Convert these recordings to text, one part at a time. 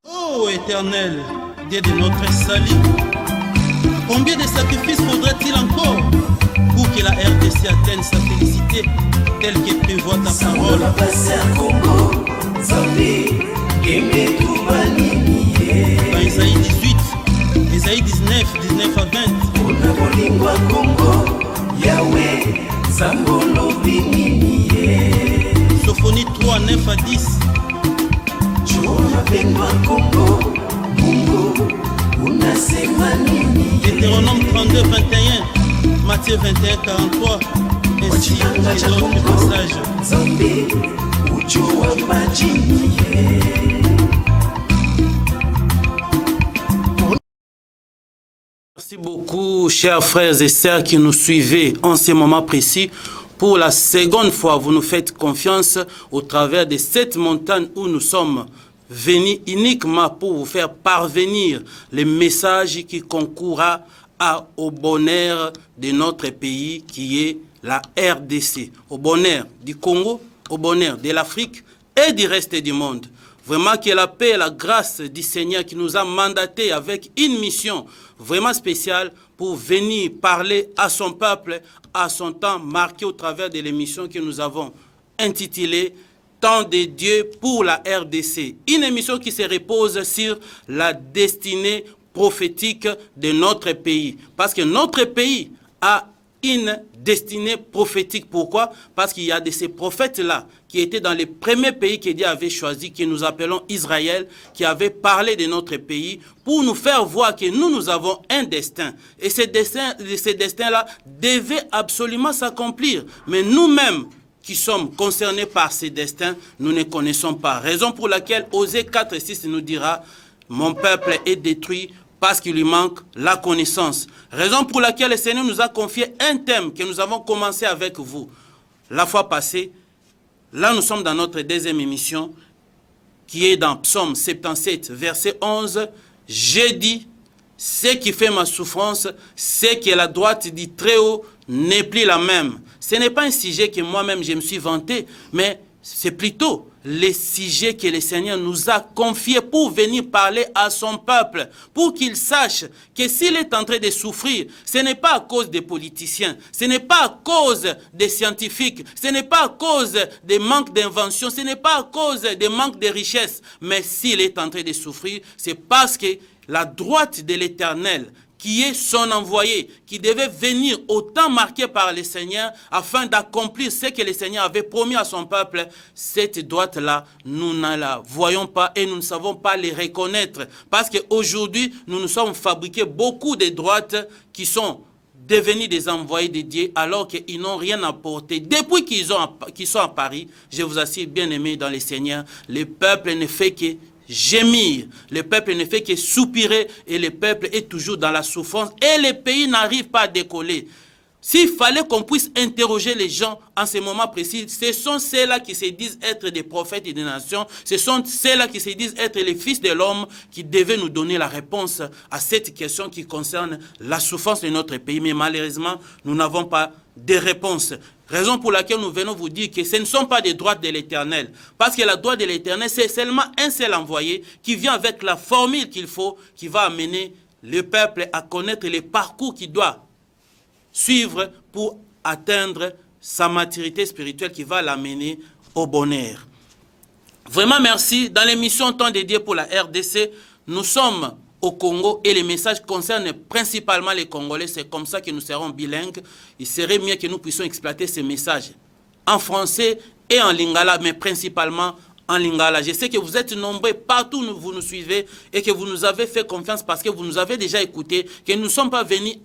Ô Éternel, Dieu de notre salut, combien de sacrifices faudra-t-il encore pour que la RDC atteigne sa félicité telle que prévoit ta parole? Dans Isaïe 18, Isaïe 19, 19 à 20. Sophonie 3, 9 à 10. Deutéronome 32, 21. Matthieu 21, 43. Ainsi que d'autres passages. Merci beaucoup, chers frères et sœurs qui nous suivez en ce moment précis. Pour la seconde fois, vous nous faites confiance au travers de cette montagne où nous sommes venus uniquement pour vous faire parvenir les messages qui concourra au bonheur de notre pays qui est la RDC, au bonheur du Congo, au bonheur de l'Afrique et du reste du monde. Vraiment que la paix et la grâce du Seigneur qui nous a mandatés avec une mission vraiment spéciale pour venir parler à son peuple, à son temps marqué au travers de l'émission que nous avons intitulée « Temps de Dieu pour la RDC ». Une émission qui se repose sur la destinée prophétique de notre pays. Parce que notre pays a une destinée prophétique. Pourquoi? Parce qu'il y a de ces prophètes-là qui étaient dans les premiers pays que Dieu avait choisis, que nous appelons Israël, qui avaient parlé de notre pays pour nous faire voir que nous avons un destin. Et ces destins-là devaient absolument s'accomplir. Mais nous-mêmes, qui sommes concernés par ces destins, nous ne connaissons pas. Raison pour laquelle Osée 4:6 nous dira « Mon peuple est détruit parce qu'il lui manque la connaissance ». Raison pour laquelle le Seigneur nous a confié un thème que nous avons commencé avec vous la fois passée. Là, nous sommes dans notre deuxième émission qui est dans Psaume 77, verset 11. « J'ai dit, ce qui fait ma souffrance, c'est que la droite du Très-Haut n'est plus la même. » Ce n'est pas un sujet que moi-même je me suis vanté, mais c'est plutôt les sujets que le Seigneur nous a confiés pour venir parler à son peuple, pour qu'il sache que s'il est en train de souffrir, ce n'est pas à cause des politiciens, ce n'est pas à cause des scientifiques, ce n'est pas à cause des manques d'invention, ce n'est pas à cause des manques de richesses, mais s'il est en train de souffrir, c'est parce que la droite de l'Éternel, qui est son envoyé, qui devait venir au temps marqué par le Seigneur afin d'accomplir ce que le Seigneur avait promis à son peuple, cette droite-là, nous ne la voyons pas et nous ne savons pas les reconnaître. Parce qu'aujourd'hui, nous nous sommes fabriqués beaucoup de droites qui sont devenus des envoyés de Dieu alors qu'ils n'ont rien apporté. Depuis qu'ils sont à Paris, je vous assure, bien aimés dans le Seigneur, le peuple ne fait que gémir, le peuple ne fait que soupirer et le peuple est toujours dans la souffrance et le pays n'arrive pas à décoller. S'il fallait qu'on puisse interroger les gens en ce moment précis, ce sont ceux-là qui se disent être des prophètes et des nations, ce sont ceux-là qui se disent être les fils de l'homme qui devaient nous donner la réponse à cette question qui concerne la souffrance de notre pays. Mais malheureusement, nous n'avons pas de réponse. Raison pour laquelle nous venons vous dire que ce ne sont pas des droites de l'Éternel. Parce que la droite de l'Éternel, c'est seulement un seul envoyé qui vient avec la formule qu'il faut, qui va amener le peuple à connaître les parcours qu'il doit suivre pour atteindre sa maturité spirituelle qui va l'amener au bonheur. Vraiment merci. Dans l'émission Temps dédié pour la RDC, nous sommes au Congo et les messages concernent principalement les Congolais. C'est comme ça que nous serons bilingues. Il serait mieux que nous puissions exploiter ces messages en français et en lingala, mais principalement en lingala. Je sais que vous êtes nombreux partout où vous nous suivez et que vous nous avez fait confiance parce que vous nous avez déjà écouté, que nous ne sommes pas venus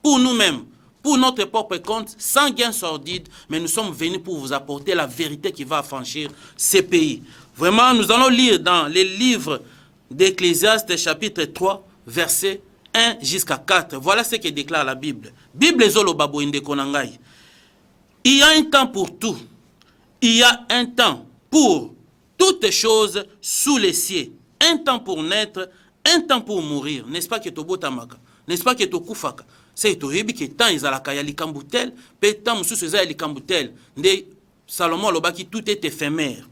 pour nous-mêmes, pour notre propre compte, sans gain sordide, mais nous sommes venus pour vous apporter la vérité qui va affranchir ces pays. Vraiment, nous allons lire dans les livres d'Ecclésiaste chapitre 3, versets 1 jusqu'à 4. Voilà ce que déclare la Bible. Bible zolo babo inde konangai. Il y a un temps pour tout. Il y a un temps pour toutes choses sous les cieux. Un temps pour naître, un temps pour mourir. N'est-ce pas que to botamaka? N'est-ce pas que to kufaka? c'est toyebi que tant ezalaka ya likambo tel pe tant mususu eza ya likambo tel nde Salomon lobaki tout est éphémère.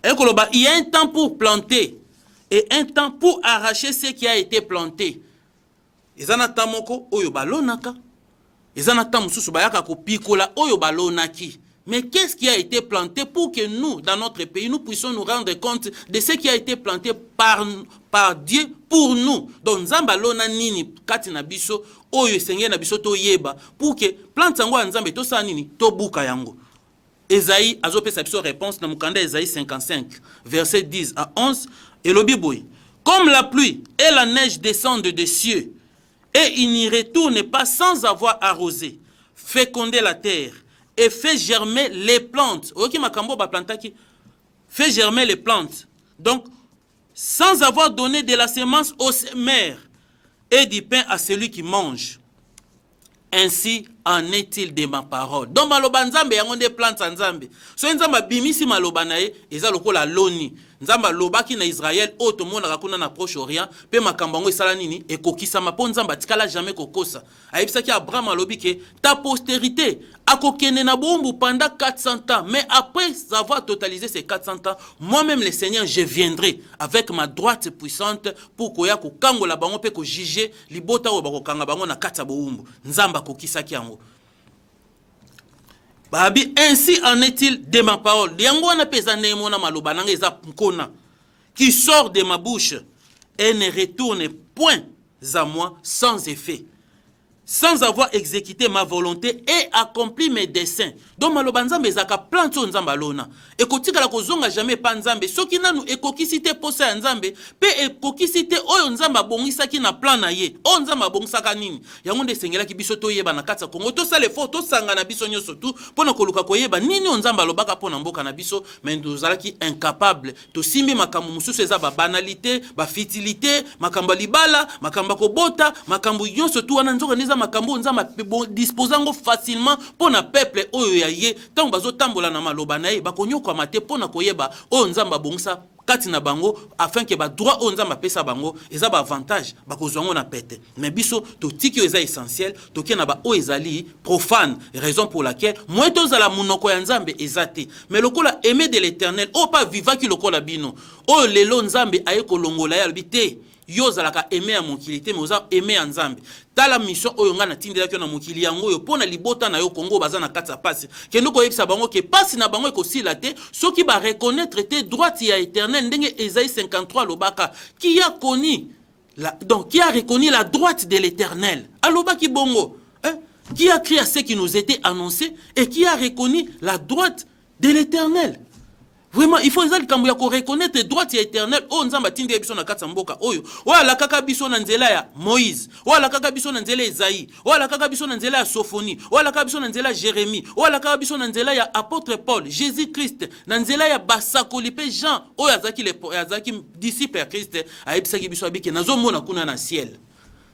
Et il y a un temps pour planter et un temps pour arracher ce qui a été planté. Ezana tamoko oyo balonaka. Ezana tamususu bayaka ko pikola oyo balonaki. Mais qu'est-ce qui a été planté pour que nous, dans notre pays, nous puissions nous rendre compte de ce qui a été planté par Dieu pour nous. Donc, Nzamba lona nini kati na biso, oyo senge na biso to yeba, pour que plante sango nzambe to sa nini, to buka yango. Esaïe, azopesa biso réponse dans Mukanda Esaïe 55, verset 10 à 11, et le Biboui. Comme la pluie et la neige descendent des cieux, et il n'y retourne pas sans avoir arrosé, fécondé la terre, et fait germer les plantes. Ok, makambo ba plantaki. Fait germer les plantes. Donc, sans avoir donné de la semence aux semeurs et du pain à celui qui mange. Ainsi en est-il de ma parole. Donc, maloba nzambe yango de plantes nzambe. So nzamba bimisi maloba na ye, eza lokola loni. Nzamba lobaki na Israël, oto mona kakuna na Proche-Orient, pe makambango esala nini, ekokisama po nzamba tikala jamais kokosa. Ayebisaki Abraham alobi ke ta postérité akokene na bombu pendant 400 ans, mais après avoir totalisé ces 400 ans, moi-même le Seigneur, je viendrai avec ma droite puissante pour koya ko kangola bango pe ko juger libota o bako kanga bango na kata bombu. Nzamba kokisaki yango. Babi, ainsi en est-il de ma parole. Qui sort de ma bouche et ne retourne point à moi sans effet. Sans avoir exécuté ma volonté et accompli mes desseins. Donc, malobanzambe ezaka planto nzamba lona. Ekotika la kozonga jamais pa nzambe. Soki nanu ekokisite posa nzambe, pe ekokisite oyo nzamba bongisa ki na plan na ye. O nzamba bongisa ka nini? Yango nde sengela ki biso to yeba na katsa Kongo. To sale fo to sanga na biso nyoso tu pona koluka koyeba nini o nzamba lobaka pona mboka na biso, mais tozalaki incapable. To simbi makambo mususu eza ba banalité, ba futilité, makambo libala, makambo kobota, makambo nyonso tu wana nzoka neza makambo nzamba disposango facilement pona peuple oyo ya ye tango bazo tambola na maloba na ye bakonyoka mate pona koyeba oyo nzamba bongisa kati na bango afin que ba droit oyo nzamba pesa bango eza ba avantage bakozwango na pete. Mais biso to tiki eza essentiel to ke na ba oyo ezali profane, raison pour laquelle moi tozala munoko ya nzambe ezate. Mais lokola aimé de l'Éternel o pa vivaki lokola bino oyo lelo nzambe aye kolongola ya bité yo zalaka aimé à mokili te mais oza aimé à nzambe. Tala mission oyo nga na tindela kyo na mokili yango yo pona libota na yo Congo baza na katsa pasi kendo ko yebisa bango ke pasi na bango ekosila te soki ba reconnaître te droite ya éternel ndenge Esaïe 53 lobaka qui a connu donc qui a reconnu la droite de l'Éternel alobaki bongo qui a crié à ce qui nous était annoncé et qui a reconnu la droite de l'Éternel. Vraiment, il faut reconnaître les droits éternels. Oh, nzamba tindi biso na katsa mboka oyo. Wala kaka biso na nzela ya Moïse. Wala kaka biso na nzela ya Esaïe. Wala kaka biso na nzela ya Sophonie. Wala kaka biso na nzela ya Jérémie. Wala kaka biso na nzela ya apôtre Paul, Jésus-Christ. Na nzela ya basakoli pe Jean. Oyo azaki disciple ya Christ. Ayebisaki biso abike nazomona kuna na ciel.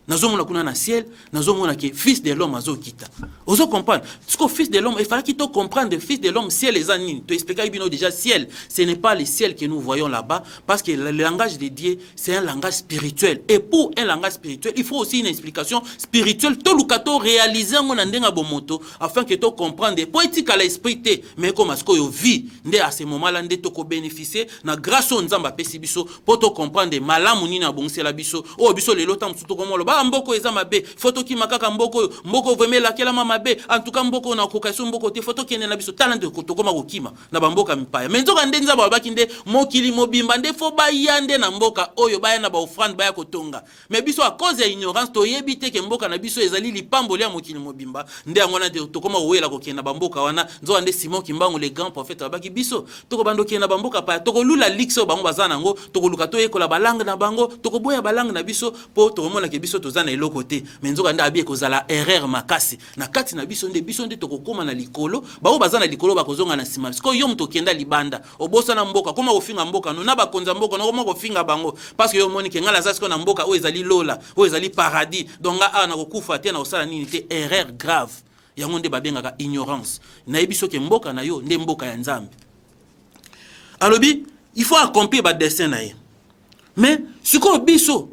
Nazomona kuna na ciel, nazomona que fils de l'homme azokita. Ozo comprendre. Ce que fils de l'homme, il fallait qu'il te comprenne de fils de l'homme ciel les anines. Tu expliquais bien déjà ciel, ce n'est pas le ciel que nous voyons là-bas parce que le langage de Dieu, c'est un langage spirituel. Et pour un langage spirituel, il faut aussi une explication spirituelle. Tout le cato réaliser mon ndenga bomoto afin que tu comprennes poétique à l'esprit te mais comme ce que yo vit ndé à ce moment-là ndé to ko bénéficier na grâce au nzamba pesi biso pour te comprendre malamu ni na bonsela biso. Oh biso lelo tam tout comme lo mboko eza mabe photo ki makaka mboko vemela kela mabe en tout cas mboko na kokation mboko te photo kene na biso talent ko tokoma kokima na bamboka mipaya mais nzoka ndenza babaki nde mokili mobimba nde fo bayande na mboka oyo baya na ba offrande baya kotonga mais biso à cause ya ignorance to yebite ke mboka na biso ezali lipamboli ya mokili mobimba nde ngona te tokoma wela kokena bamboka wana nzoka nde Simon Kimbangu le grand prophète babaki biso toko bando kena bamboka pa toko lula lixo bango bazana ngo toko luka to yekola balangue na bango toko boya balangue na biso po to mona ke biso tozana eloko te mais nzoka nda abi ekozala erreur makasi na kati na biso nde tokokoma na likolo bao bazana likolo bakozonga na sima siko yo mto kenda libanda obosa na mboka koma kofinga mboka no na bakonza mboka no koma kofinga bango parce que yo moni ke ngala sasiko na mboka o ezali lola o ezali paradis donc na kokufa te na osala nini te erreur grave yango nde babengaka ignorance na yebiso ke mboka na yo nde mboka ya nzambe alobi il faut accomplir ba destin na ye mais siko biso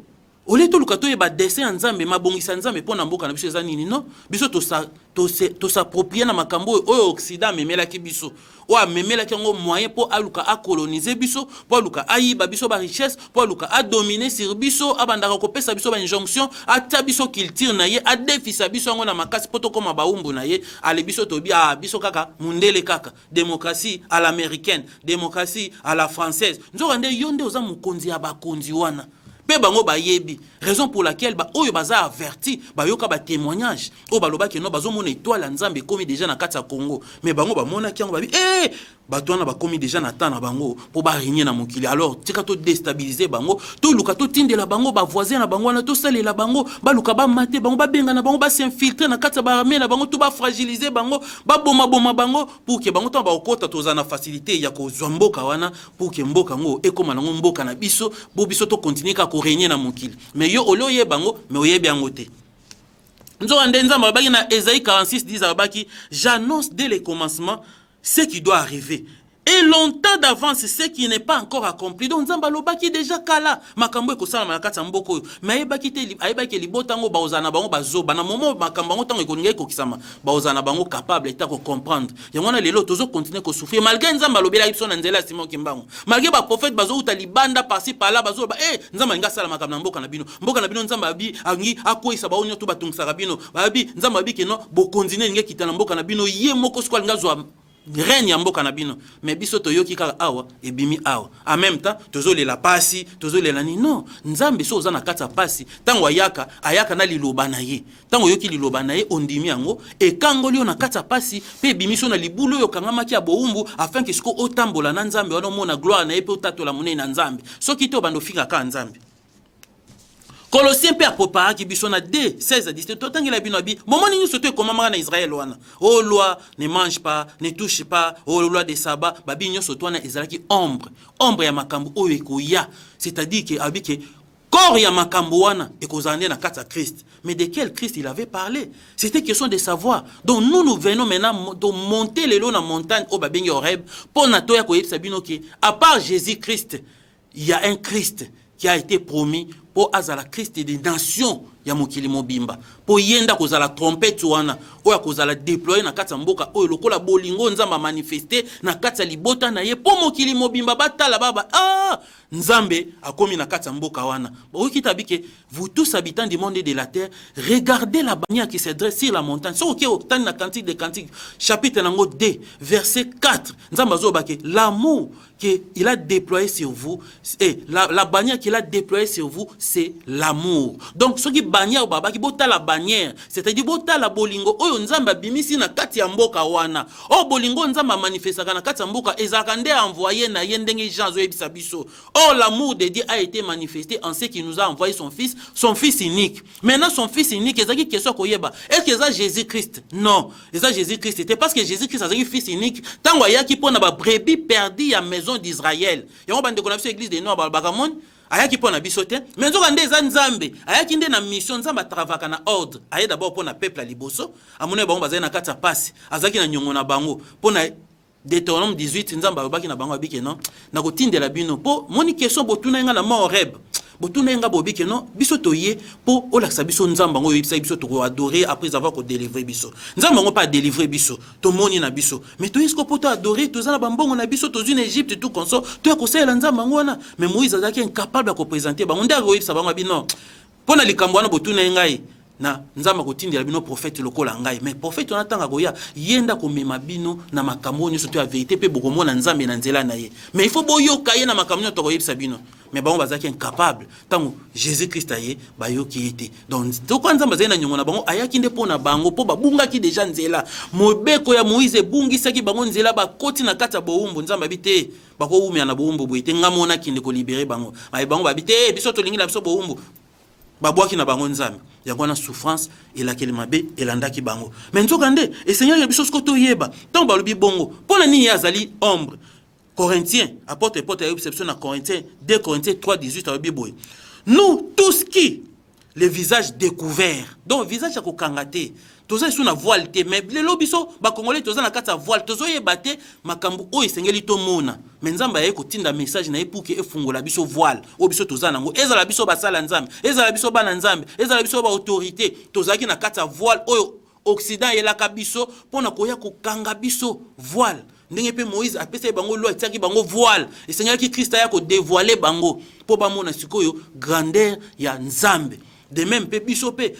Ole to lukato yeba dessin nzambe mabongisa nzambe pona mboka na biso eza nini non biso to s'approprier na makambo oyo Occident memela ki biso o memela ki ngo moyen pour aluka a coloniser biso pour aluka ayiba biso ba richesse pour aluka a dominer sur biso abandaka ko pesa biso ba injonction ata biso culture na ye a défisa biso ngo na makasi poto koma baumbu na ye ale biso to bi biso kaka mundele kaka démocratie à l'américaine démocratie à la française nzokande yonde oza mukonzi ya bakonzi wana. Pe bango ba yebi raison pour laquelle ba oyo baza averti ba yoka ba témoignage o ba loba ke no bazo mona étoile nzambe komi déjà na kati ya Congo mais bango ba mona ki yango ba bi bato wana ba komi déjà na temps na bango pour ba régner na mokili alors tika to déstabiliser bango to luka to tindela bango ba voisin na bango wana to salela bango ba luka ba mater bango ba benga na bango ba s'infiltrer na kati ya ba armée na bango to ba fragiliser bango ba boma bango pour que bango to ba okota to za na facilité ya ko zwamboka wana pour que mboka ngo ekoma na mboka na biso bo biso to continuer ka régner na mokili mais yo olo ye bango mais oyebi yango te nzokande nzamba babaki na Ésaïe 46 10 abaki j'annonce dès le commencement ce qui doit arriver et longtemps d'avance ce qui n'est pas encore accompli donc nzamba lobaki déjà kala makambo ekosala na kati ya mboko mais ayebaki te ayebaki libotango baozana bango bazoba na momo makambo ngo tango ekoninga ekokisama baozana bango capable eta ko comprendre yango na lelo tozo continuer ko souffrir malgré nzamba lobela biso na nzela Simon Kimbangu malgré ba prophète bazo uta libanda par-ci par-là bazo nzamba nga sala makambo na mboka na bino nzamba abi angi akoisa baonyo to batungisa bino babi nzamba abi keno bo continuer nge kitana mboka na bino ye moko skwal ngazwa règne ya mboka na bino mais biso toyoki kaka awa ebimi awa en même temps tozolela pasi tozolela ni non nzambe so oza na kati ya pasi tango ayaka na liloba na ye tango yoki liloba na ye ondimi yango ekangoli yo na kati ya pasi pe ebimi so na libulu oyo kangamaki ya boumbu afin que siko otambola na nzambe wana omona gloire na ye pe otatola monene na nzambe soki te obanda ofika kaka nzambe Colossiens pe apopara ki biso na D 16 à 17 totangela bino bi moment nini soto ekomamaka na Israël wana oh loi ne mange pas ne touche pas oh loi de sabbat babi nyo soto wana ezalaki ombre ya makambo oyo ekoya c'est-à-dire que abike corps ya makambo wana ekozande na kati ya Christ mais de quel Christ il avait parlé c'était question de savoir donc nous venons maintenant de monter les lots na montagne au babengi Horeb pour na toya ko yebisa bino ki à part Jésus-Christ il y a un Christ qui a été promis pour azala Christ des nations ya mokili mobimba pour yenda kozala trompette wana oya kozala déployer na kati ya mboka oyo lokola bolingo nzamba manifester na kati ya libota na ye po mokili mobimba batala baba nzambe akomi na kati ya mboka wana oki tabike vous tous habitants du monde et de la terre regardez la bannière qui se dresse sur la montagne so ok octane na cantique des cantiques chapitre nango 2 verset 4 nzamba zobake l'amour qu'il a déployé sur vous et la bannière qu'il a déployée sur vous c'est l'amour donc ce qui bannière baba ki bota la bannière c'est-à-dire bota la bolingo oyo nzamba bimisi na kati ya mboka wana o bolingo nzamba manifestaka na kati ya mboka ezaka nde envoyé na yendenge Jean zo ebisa biso oh l'amour de Dieu a été manifesté en ce qu'il nous a envoyé son fils unique maintenant son fils unique ezaki question koyeba est-ce que ça Jésus-Christ non ça Jésus-Christ c'était parce que Jésus-Christ azaki fils unique tango ayaki pona ba brebis perdu ya maison d'Israël yango bande ko na biso église de Nord bakamon ayaki pona biso te mais nzoka nde eza nzambe ayaki nde na mission nzamba travaka na ordre aye d'abord pona peuple liboso amone bango bazali na kati ya pasi azaki na nyongo na bango pona Deutéronome 18 nzamba babaki na bango abike non na kotindela bino po moni question botuna nga na Horeb botuna nga bobike non biso toye po olakisa biso nzamba ngo yebisa biso to adorer après avoir ko délivrer biso nzamba ngo pas délivrer biso to moni na biso mais to esko poto adorer to zala bambongo na biso to zune Égypte tout konso to ko sela nzamba ngo wana mais Moïse azaki incapable de présenter bango ndako yebisa bango bino pona likambo wana botuna ngai na nzamba kotindela bino prophète lokola ngai mais prophète on atanga koya yenda komema bino na makambo nyonso to ya vérité pe bokomona nzambe na nzela na ye mais il faut boyoka ye na makambo nyonso to koyebisa bino mais bango bazaki incapable tango Jésus-Christ aye bayoki ete donc to kwa nzamba zena nyongo na bango ayaki nde pona bango po babungaki déjà nzela mobeko ya Moïse ebungisaki bango nzela bakoti na kati ya boumbu nzamba bite bako umya na boumbu boite ngamona kinde ko libérer bango mais bango babite biso to lingi la biso boumbu babwaki na bango nzambe yango na souffrance elakeli mabe elandaki bango mais nzokande et Seigneur ya biso skoto yeba tant balobi bongo pona nini azali ombre Corinthiens apôtre ya exception na Corinthiens 2 Corinthiens 3:18 alobi boy nous tous qui les visages découverts donc visage ya kokanga te toza sous na voile te mais lelo biso ba congolais toza na kati ya voile tozo yeba te makambo oyo esengeli to mona mais nzambe aye kotinda message na ye pour que efungola biso voile o biso tozana ngo ezala biso basala nzambe ezala biso bana nzambe ezala biso ba autorité tozaki na kata voile oyo Occident yelaka biso pona koya kokanga biso voile ndenge pe Moïse apesa bango loi etiaki bango voile esengaki Christ aya ko dévoiler bango po bamona sikoyo grandeur ya nzambe de même pe biso pe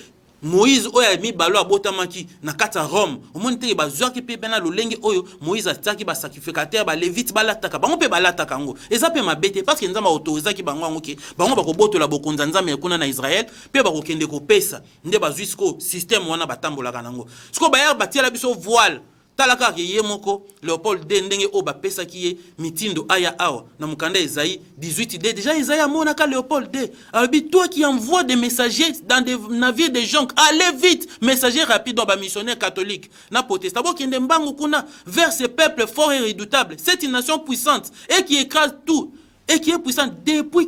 Moïse oya mi balo abotamaki na kata Rome omoni te bazwaki pe bena lolenge oyo Moïse ataki ba sacrificateur ba levite balataka bango pe balataka ngo eza pe mabete parce que nzamba autorisaki bango ngo ke bango bakobotola bokonza nzambe ekuna na Israël pe bakokende kopesa nde bazwi siko système wana batambolaka nango siko bayar batiela biso voile talaka ke ye moko Léopold D ndenge o bapesa ki ye mitindo aya awa na mukanda Isaïe 18D déjà Isaïe monaka Léopold D albi toi qui envoie des messagers dans des navires de jonques allez vite messager rapide ba missionnaire catholique na protestant bo kende mbangu kuna vers ce peuple fort et redoutable cette nation puissante et qui écrase tout et qui est puissante depuis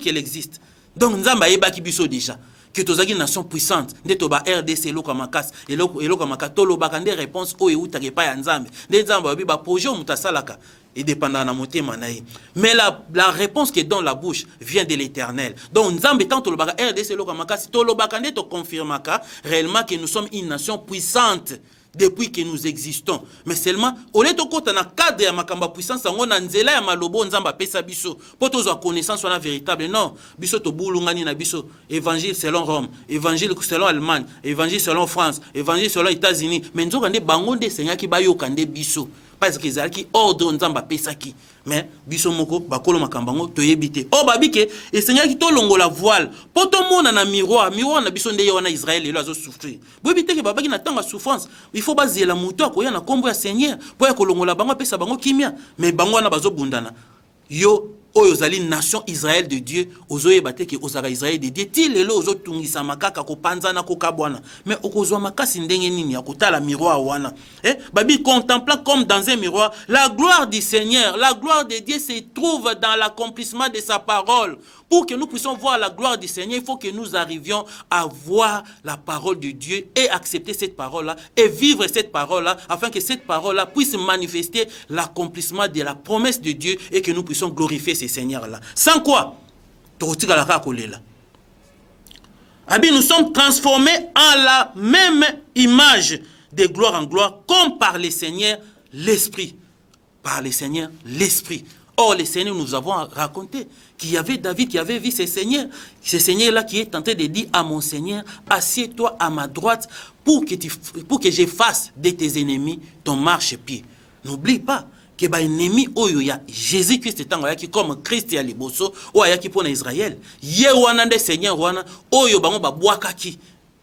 qu'elle existe donc nzamba yebaki biso déjà que tozaki nation puissante nde to ba RDC eloko makasi eloko makasi tolo bakande réponse o eutake pa ya nzambe nde nzamba babi ba projet mutasalaka et dépendant na motema na ye mais la réponse qui est dans la bouche vient de l'Éternel donc nzambe tant tolo baka RDC eloko makasi tolo bakande to confirmaka réellement que nous sommes une nation puissante depuis que nous existons mais seulement au lieu de kota na cadre ya makamba puissance ngo na nzela ya malobo nzamba pesa biso po tozwa connaissance wana véritable non biso to bulungani na biso évangile selon Rome évangile selon Allemagne évangile selon France évangile selon États-Unis mais nzoka nde bango nde senyaki bayoka nde biso parce que ezalaki ordre nzamba pesaki mais biso moko bakolo makambango toyebite o babike esenyaki to longola voile po to mona na miroir na biso nde wana Israël elo azo souffrir boyebite ke babaki na tanga souffrance il faut bazela moto akoya na kombo ya Seigneur po ya kolongola bango pesa bango kimia mais bango wana bazo bundana yo oyo zali nation Israël de Dieu ozoye bateke ozaka Israël de Dieu ti lelo ozotungisa makaka ko panzana ko kabwana mais okozwa makasi ndenge nini ya kotala miroir wana babi contemplant comme dans un miroir la gloire du Seigneur la gloire de Dieu se trouve dans l'accomplissement de sa parole pour que nous puissions voir la gloire du Seigneur il faut que nous arrivions à voir la parole de Dieu et accepter cette parole là et vivre cette parole là afin que cette parole là puisse manifester l'accomplissement de la promesse de Dieu et que nous puissions glorifier ces seigneurs là sans quoi nous sommes transformés en la même image de gloire en gloire comme par le Seigneur l'Esprit par le Seigneur l'Esprit. Or, les seigneurs, nous avons raconté qu'il y avait David qui avait vu ces seigneurs-là qui est tenté de dire à mon Seigneur, assieds-toi à ma droite pour que j'efface de tes ennemis ton marchepied. N'oublie pas que ba ennemi oyo ya Jésus-Christ tango yaki comme Christ ya liboso o yaki pona Israël. Ye wana nde Seigneur wana oyo bango babwakaki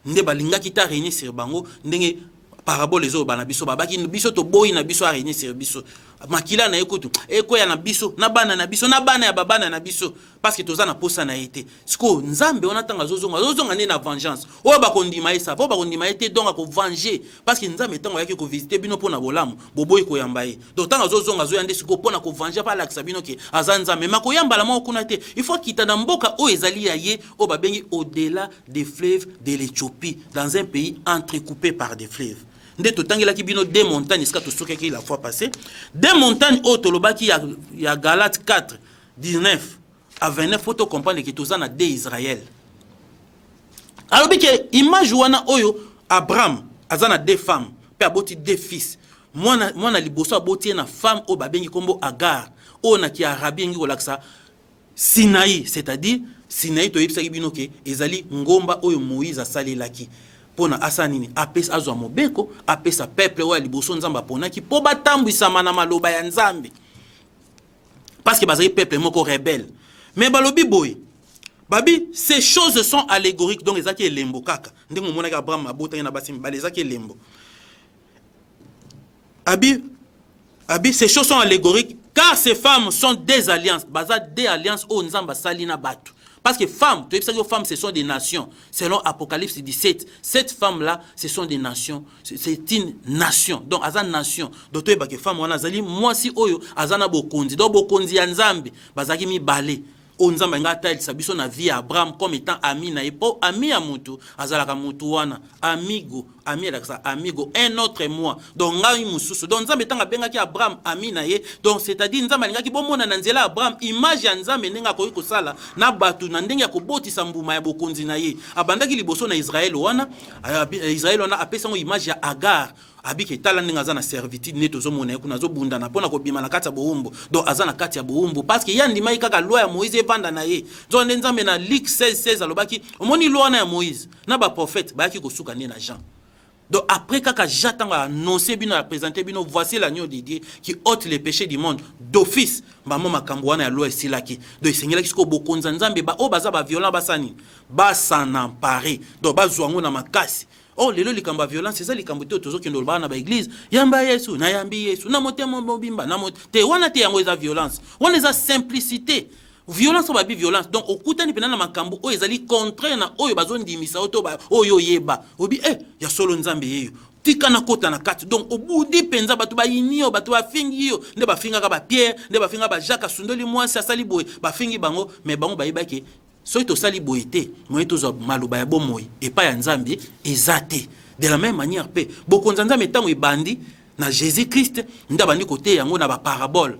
nde balingaki ta régner sur bango ndenge parabole zo bana biso babaki biso to boyi na biso a régner sur biso makila na ekutu ekoya na biso na bana ya babana na biso parce que toza na posa na été siko nzambe ona tanga zozonga ne na vengeance o bakondima esa po bakondima été donc ko venger parce que nzambe tango yaki ko visiter bino pona bolamu boboyi ko yamba ye donc tanga zozonga zo yande siko pona ko venger pa la sabino ke azanza mais mako yamba la mo kuna te il faut kita na mboka o ezali ya ye o babengi au-delà des fleuves de l'Éthiopie dans un pays entrecoupé par des fleuves. Nde totangela ki bino deux montagnes iska tosokeki la fois passée deux montagnes o tolobaki ya Galates 4 19 à 29 faut to comprendre que tozana de Israël alors que image wana oyo Abraham azana deux femmes pe aboti deux fils mwana liboso aboti na femme o babengi kombo Agar o na ki arabi ngi kolaksa Sinaï c'est-à-dire Sinaï to yebisa bino ke ezali ngomba oyo Moïse asalelaki pona asanini apesa azwa mobeko apesa peuple wa liboso nzamba ponaki po batambwisa mana maloba ya nzambe parce que bazali peuple moko rebelle mais balobi boy babi ces choses sont allégoriques donc ezaki elembo kaka ndenge monaka Abraham abotaki na basimi bale ezaki elembo abi ces choses sont allégoriques car ces femmes sont des alliances baza des alliances au nzamba salina batu. Parce que femmes, tu sais que femmes, ce sont des nations. Selon Apocalypse 17, cette femme-là, ce sont des nations. C'est une nation. Donc, azan nation. Donc, tu sais que femme, on a zali, moi si oyo, azana bokondi. Donc, bokondi yanzambi, bazaki mi balé. Onzamba nga talisa biso na vie ya Abraham comme étant ami na epo ami ya mutu azalaka mutu wana amigo ami alakasa amigo un autre moi donc ngai mususu donc nzambe tanga bengaki Abraham ami na ye donc c'est-à-dire nzambe alingaki bomona na nzela Abraham image ya nzambe ndenga koyi kosala na batu na ndenge ya kobotisa mbuma ya bokonzi na ye abandaki liboso na Israël wana apesa ngo image ya Agar abiki tala ndenge za na servitude ne tozomona kuna zobunda na pona kobima na kati ya boumbu donc aza na kati ya boumbu parce que yandima kaka loi ya Moïse epanda na ye donc nzambe na Luc 16:16 alobaki omoni loi na ya Moïse na ba prophète bayaki kosuka ne na Jean. Donc après kaka j'attends à annoncer bino à présenter bino voici l'agneau de Dieu qui ôte les péchés du monde d'office maman makambo wana ya loi esilaki donc sengelaki siko bokonza nzambe ba o baza ba violent basani ba s'en emparer donc bazwango na makasi. Oh lelo likambo violence c'est ça likambo te tozo kendo ba na ba église yamba Yesu na yambi Yesu na motema mobimba na te wana te yango eza violence wana eza simplicité violence ba bi violence donc okutani pena na makambo o ezali contraire na oyo bazondimisa oto ba oyo yeba obi ya solo nzambe yeyo tika na kota na kati donc obudi penza batu ba yinio batu ba fingi yo nde ba finga ka ba Pierre nde ba finga ba Jacques asundoli mwasi asali boye ba fingi bango mais bango ba yebaki soki tosali boye te moye tozwa maloba ya bomoi epai ya nzambe eza te de la même manière pe bokonza nzambe ntango ebandi na Jésus-Christ nda bandi kote yango na baparabole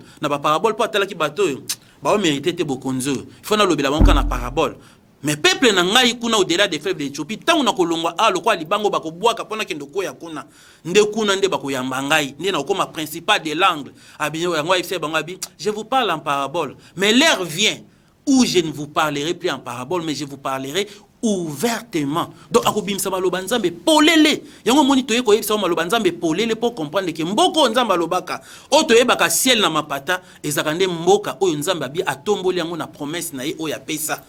po atalaki bato oyo baomérite te bokonzi oyo ifo nalobela bango na parabole mais peuple na ngai kuna au-delà des fleuves d'Éthiopie ntango na kolongwa lokwa libango bakobwaka mpona kende koya kuna nde bakoyamba ngai nde na okoma principal de l'angle abinyo yango ayebisa bango abi je vous parle en parabole mais l'heure vient où je ne vous parlerai plus en parabole, mais je vous parlerai ouvertement. Donc, akobimisa maloba nzambe polele. Yango moni toye koyebisa maloba nzambe polele pour comprendre que mboko nzamba lobaka. O toyebaka ciel na mapata, ezakande mboka oyo nzambe abi atomboli yango na promesse na ye oyo apesa.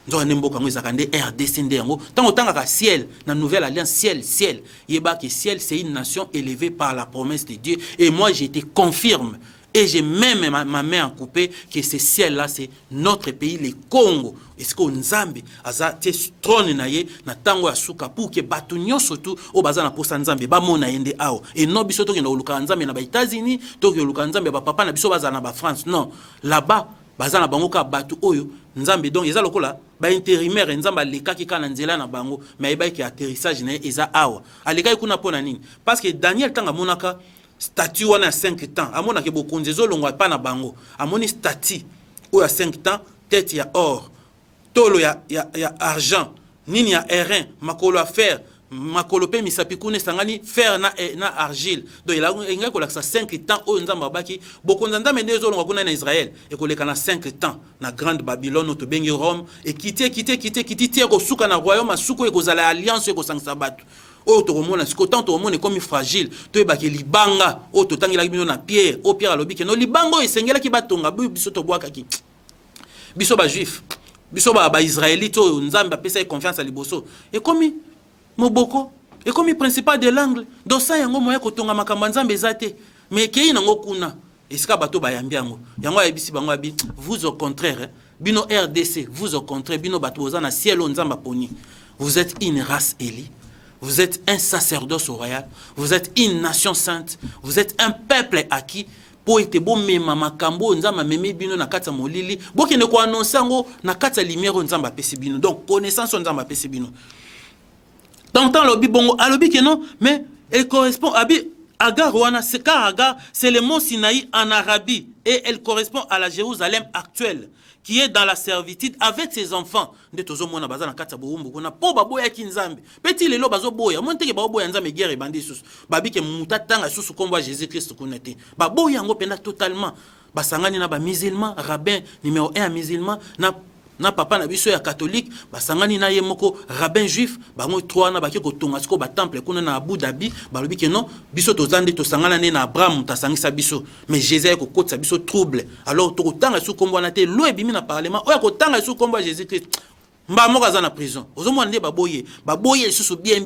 Nzokande mboka ngo ezakande RDC nde yango. Tango tangaka ciel na nouvelle alliance ciel. Yeba que ciel c'est une nation élevée par la promesse de Dieu et moi j'ai été confirme. Et j'ai même ma main en coupé que ce ciel-là, c'est notre pays, le Congo. Est-ce qu'on Nzambe, aza te trône na ye, na tango ya suka, pour que batunyo surtout, au bazan na posa Nzambe, ba mona yende ao. Et non, biso toki na oluka Nzambe na ba États-Unis, toki oluka Nzambe ba papa na biso bazan na ba France. Non, là-bas, bazan na bango ka batu oyo, Nzambe donc, yeza lokola, ba intérimaire, Nzambe aleka ki ka na nzela na bango, mais ba ki atterrissage na eza awa. Aleka kuna pona nini? Parce que Daniel tanga monaka, statut wana 5 temps amona ke bokonzi ezolongwa pa na bango amoni statut oyo 5 temps tête ya or tolo ya argent nini ya airain makolo ya fer makolo pe misapi kuna sangani fer na argile donc il a inga ko laksa 5 temps oyo nzamba baki bokonzi ndambe ndezo longwa kuna na Israël e ko leka na 5 temps na grande Babylone to bengi Rome et quitter ko suka na royaume suko e ko zala alliance e ko sangsa batu o to komona siko tant to komona comme fragile to ebaki libanga o to tangela bino na Pierre o Pierre alobi ke no libango esengela ki batonga biso to bwaka ki biso ba juif biso ba israélite o nzambe apesa confiance à liboso et comme moboko et comme principal de l'angle do sa yango moya kotonga makambo nzambe ezate mais kei nango kuna esika bato bayambi yango ayebisi bango abi vous au contraire bino RDC vous au contraire bino bato boza na ciel o nzamba poni vous êtes une race élue. Vous êtes un sacerdoce royal, vous êtes une nation sainte, vous êtes un peuple acquis. Po ete bo mema makambo nzamba meme bino na kati ya molili bo kende ko annoncer ngo na kati ya lumière nzamba pesi bino donc connaissance nzamba pesi bino tant lobi bongo alobi que non mais elle correspond abi Agar wana c'est car Agar c'est le mont Sinaï en Arabie et elle correspond à la Jérusalem actuelle qui est dans la servitude avec ses enfants. Nde tozo mona baza na kati ya boumbu kuna po baboya ki nzambe. Petit lelo bazo boya. Monte ke baboya nzambe guerre bandi susu. Babi ke mutatanga susu kombo Jésus Christ kuna te. Baboya ngo penda totalement. Basangani na ba musulman, rabbin numéro 1 musulman na papa na biso ya catholique basangani na ye moko rabbin juif bango 3 na baki kotonga siko ba temple kuna na Abu Dhabi balobi ke non biso tozande to sangana ne na Abraham tasangisa biso mais Jésus ko kotsa biso trouble alors to kotanga su kombo na te lo ebimi na parlement oya kotanga su kombo Jésus Christ mba moko za na prison ozomona nde baboye susu bien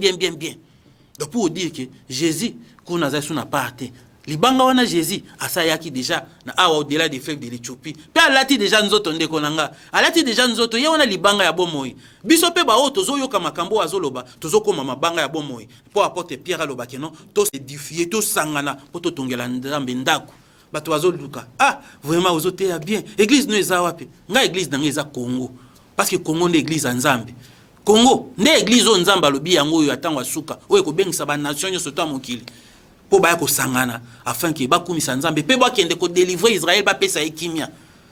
donc pour dire que Jésus kuna za su na parte libanga wana Jésus asayaki déjà na awa au-delà des fleuves de l'Éthiopie pe alati déjà nzoto ndeko nanga alati déjà nzoto ye wana libanga ya bomoi biso pe ba o tozoyoka makambo azoloba tozokoma mabanga ya bomoi po apporter Pierre aloba ke non to édifier to sangana po to tongela nzambe ndako bato bazoluka ah vraiment ozoteya bien église no eza wapi nga église na eza Congo parce que Congo nde église ya Nzambe Congo nde église o Nzambe alobi yango oyo atango asuka oyo kobengisa ba nation nyonso to mokili po baya kosangana afin que bakumisa Nzambe pe bakende ko délivrer Israël ba pesa ekimia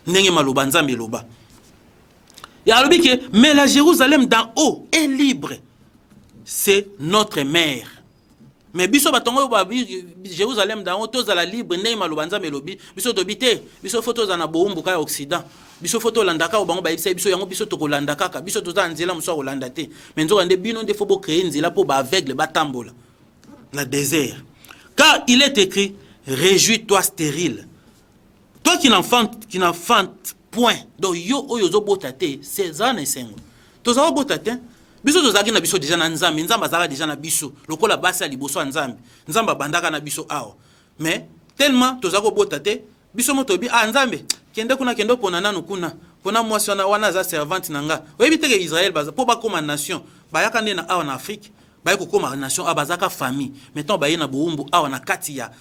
ndenge maloba Nzambe loba ya alobi que mais la Jérusalem d'en haut est libre c'est notre mère. Mais biso batongo ba Jérusalem d'en haut tozala libre ndenge maloba Nzambe lobi biso dobite biso photo za na boumbu ka Occident biso photo landaka o bango ba biso yango biso to kolanda kaka biso toza nzela muso kolanda te mais nzoka nde bino nde faut bo créer nzela po ba aveugle ba tambola na désert car il est écrit réjouis-toi stérile toi qui n'enfante point donc yo oyo zo botate César et sengo toza botate biso tozaki na biso déjà na Nzambe Nzambe azaka déjà na biso lokola basi ya liboso ya Nzambe Nzambe bandaka na biso awa mais tellement tozako botate biso moto bi ah Nzambe kende kuna kendo pona nanu kuna pona mwasi wana za servante nanga oyebi teke Israël baza po ba koma nation bayaka nde na awa na Afrique baye ko koma nation abazaka famille maintenant baye na boumbu awa na kati ya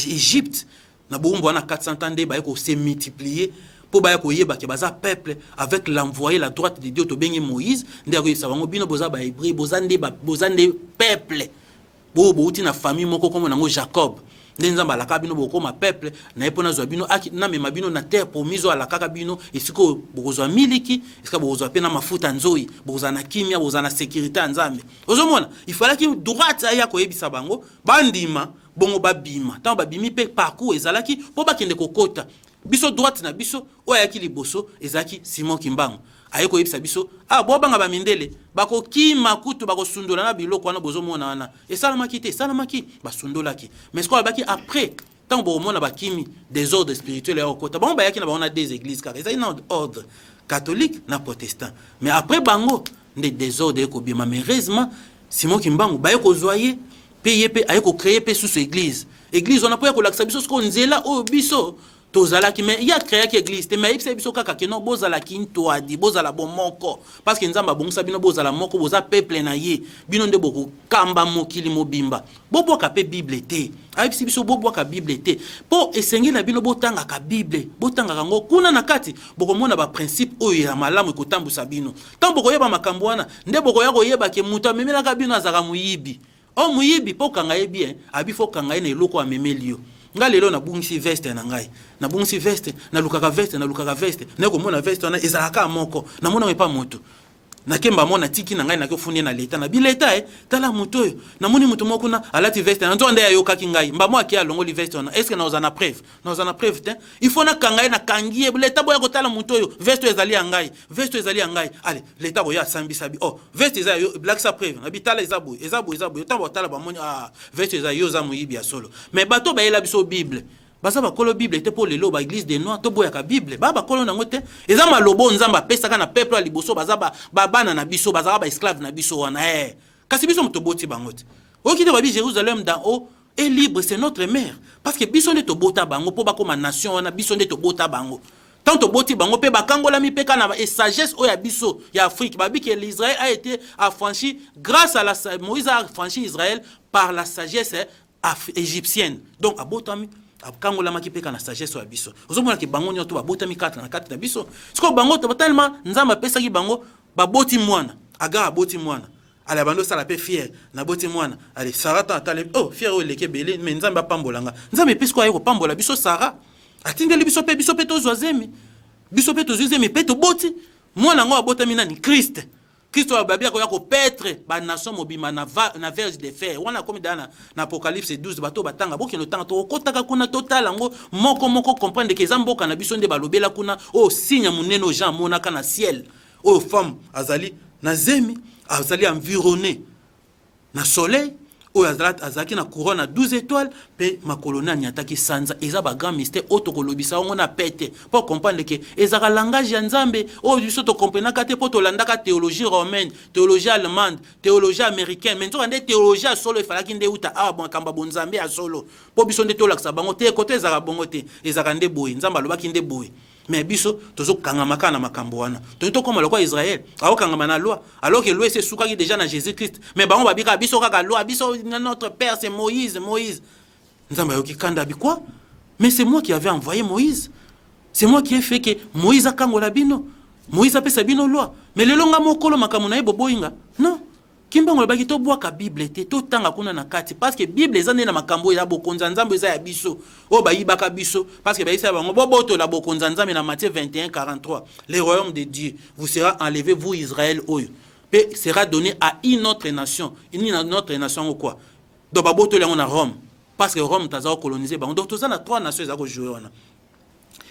Égypte na boumbu wana 400 ans nde baye ko se multiplier po baya ko yeba ke baza peuple avec l'envoyé la droite de Dieu to bengi Moïse nde ko yisa bango bino boza ba hébreu boza nde peuple bo uti na famille moko comme nango Jacob nde Nzambe alaka bino bokoma peuple na epona zwa bino aki na mema bino na terre promise alaka bino esiko bokozwa miliki esika bokozwa pena mafuta nzoi bokozwa na kimia bokozwa na sécurité ya Nzambe ozomona il fallait que droite aya ko yebisa bango bandima bongo babima tant babimi pe parcours ezalaki po bakende kokota biso droite na biso oyaki liboso ezaki Simon Kimbangu ayeko yebisa biso ah bo banga ba mindele bako kima kutu bako sundola na biloko wana bozo mona wana esalamaki te esalamaki basundolaki mais ce qu'on baki après tant bo mona bakimi désordre spirituel ya okota bango bayaki na bana des églises car ezali na ordre catholique na protestant mais après bango nde désordre eko bima mais heureusement Simon Kimbangu bayeko zoyer payer pe ayeko créer pe sous église on a pas ko lakisa biso ce qu'on nzela o biso tozalaki mais il y a créé qui église te mais ibisa biso kaka ke no bozala kintoadi bozala bomoko parce que Nzamba bongisa bino bozala moko boza peuple na ye bino nde boko kamba mokili mobimba boboka pe bible te ayibisi biso boboka bible te po esengela bino botanga ka bible botanga kango kuna na kati boko mona ba principe oyo ya malamu ekotambusa bino tant boko yeba makambo wana nde boko ya koyeba ke muta memela ka bino azaka muyibi o muyibi po kanga ye bien abi fo kanga ye na eloko amemelio nga lelo na bungisi veste na ngai na bungisi veste na lukaka veste na ko mona veste na ezalaka moko na mona me pa moto na kemba mona tiki na ngai na ko fundi na leta na bileta tala moto yo na moni moto moko na alati veste na nzonde ya yoka kingai mbamo akia longo li veste na est-ce que na ozana preuve te il faut na kangai na kangie leta boya ko tala moto yo veste ezali ya ngai allez leta boya sambisa bi oh veste za yo black sa preuve na bitala ezabo tambo tala ba moni ah veste za yo za muyibi ya solo mais bato ba yela biso bible baza bakolo bible te pour lelo ba église des noirs to boya ka bible ba bakolo nango te eza malobo Nzamba pesaka na peuple liboso baza ba bana na biso baza ba esclave na biso wana kasi biso mtoboti bango te okite ba bi Jérusalem d'en haut est libre c'est notre mère parce que biso ne to bota bango po bakoma nation wana biso ne to bota bango tant to boti bango pe bakangola mi peka na et sagesse o ya biso ya Afrique ba bi que l'Israël a été affranchi grâce à la Moïse a affranchi Israël par la sagesse égyptienne donc abotami kangola maki peka na sagesse ya biso ozomona ke bango nyoto babotami kata na kati na biso siko bango to tellement Nzamba pesa ki bango baboti mwana aga aboti mwana ala bando sala pe fier na boti mwana ale sarata atale oh fier o leke belé mais Nzamba pambolanga Nzamba pesko ayeko pambola biso Sara atindeli biso pe to zoazemi biso pe to zoazemi pe to boti mwana ngo abotami nani Christ wa babia ko yako petre ba nation mobima na verge de fer wana comme dans Apocalypse 12 bato batanga boki no tanga to kotaka kuna total ngo moko comprendre que zamboka na biso nde balobela kuna o signe muneno Jean monaka na ciel o femme azali na zemi azali environné na soleil o azaki na couronne à 12 étoiles pe makolona nyataki sanza eza ba grand mystère otokolobisa ngo na pete pour comprendre que ezaka langage ya Nzambe o biso to comprendre kate po to landaka théologie romaine théologie allemande théologie américaine mais nzoka nde théologie solo ifalaki nde uta ah bon kamba bon Nzambe ya solo po biso nde to laksa bango te kote ezaka bongo te ezaka nde boye Nzamba lobaki nde boye mais biso tozo kangama na makambo wana to comme le quoi Israël ao kangama na loi alors que loi c'est soukaki déjà na Jésus-Christ mais bango babika biso kaka loi biso notre père c'est Moïse Nzamba yoki kanda bi quoi Mais c'est moi qui avais envoyé Moïse. C'est moi qui ai fait que Moïse a kangola bino. Moïse a fait sa bino loi. Mais le longa mokolo makamuna bobo inga. Non. Kimbango le baki to bois ka Bible te to tanga kuna na kati parce que Bible ezane na makambo ya bokonza nzambe eza ya biso. O ba yibaka biso parce que ba isa bango boboto la bokonza nzambe na Matthieu 21:43. Le royaume de Dieu vous sera enlevé vous Israël oyo. Pe sera donné à une autre nation. Une autre nation ou quoi? Do baboto le na Rome parce que Rome taza coloniser bango. Donc toza na trois nations ezako jouer wana.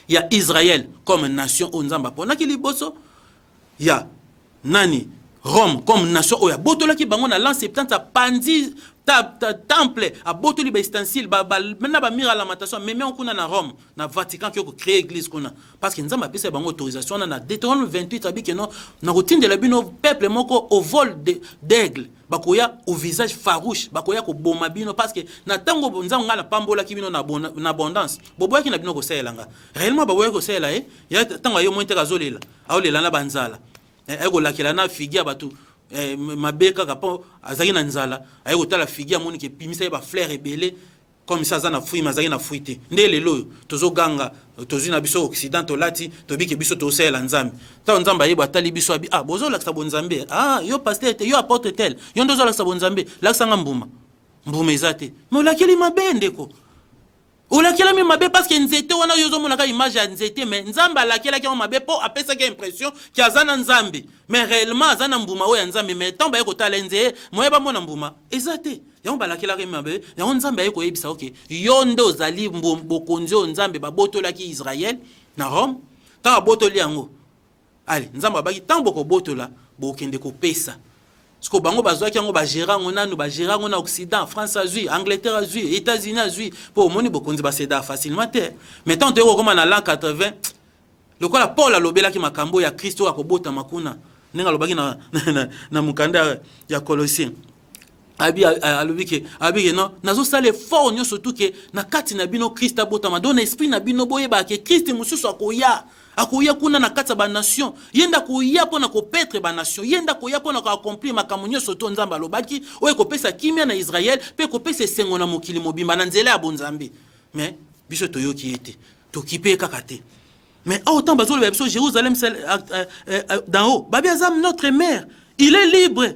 Il y a Israël comme nation au Nzamba pona ki liboso. Il y a nani Rome comme nation oya botola ki bango na l'an 70 a pandi temple a botoli ba ustensile maintenant ba mira lamentation mais on kuna na Rome na Vatican qui a créé église kuna parce que Nzamba pesa bango autorisation na Deutéronome 28 abi que non na routine de la bino peuple moko au vol d'aigle bakoya au visage farouche bakoya ko boma bino parce que na tango Nzamba ngala pambola ki bino na abondance boboya ki na bino ko selanga réellement baboya ko sela ya tango yo mointe kazolela aolela na banzala ego lakela na figia batu mabeka kapo azaki na nzala ayi kotala figia moni ke pimisa ba fleur ebele comme ça za na fruit mazaki na fruité nde lelo tozo ganga tozo na biso occident to lati to bike biso to sela nzambe ta nzamba yeba tali biso abi bozo la bon nzambe yo pasteur yo apporte tel yo ndozo la bon nzambe la sanga mbuma ezate mo lakeli mabende ko olakela mi mabe parce que nzete wana yozo monaka image ya nzete mais nzamba alakela ki mabe po apesa ki impression ki azana nzambe mais réellement azana mbuma oya nzambe mais tamba yeko tala nze moyeba mona mbuma ezate yango balakela ki mabe yango nzambe yeko yebisa OK yondo zali bokonzi o nzambe babotola ki Israël na Rome ta botoli yango allez nzamba baki tambo ko botola bokende ko pesa. Parce que bango bazwa ki yango ba gérant nanu ba gérant na Occident, France azui, Angleterre azui, États-Unis azui pour moni bokonzi ba céda facilement terre. Mais tant que comme na l'an 80 le quoi la Paul alobela ki makambo ya Kristo akobota makuna nenga lobaki na mukanda ya Colossiens. Abi alobiki abi non nazo sale fort nyo surtout que na kati na bino Christ abota ma don esprit na bino boyeba ke Christ mususu akoya kuna na kati ba nation yenda koya pona ko petre ba nation yenda koya pona ko accomplir makambo nyo surtout nzamba lobaki oye ko pesa kimia na Israël pe ko pesa sengo na mokili mobimba na nzela ya bonzambe mais biso toyoki ete tokipe kakate mais autant bazolo ba biso Jérusalem d'en haut babi azam notre mère il est libre.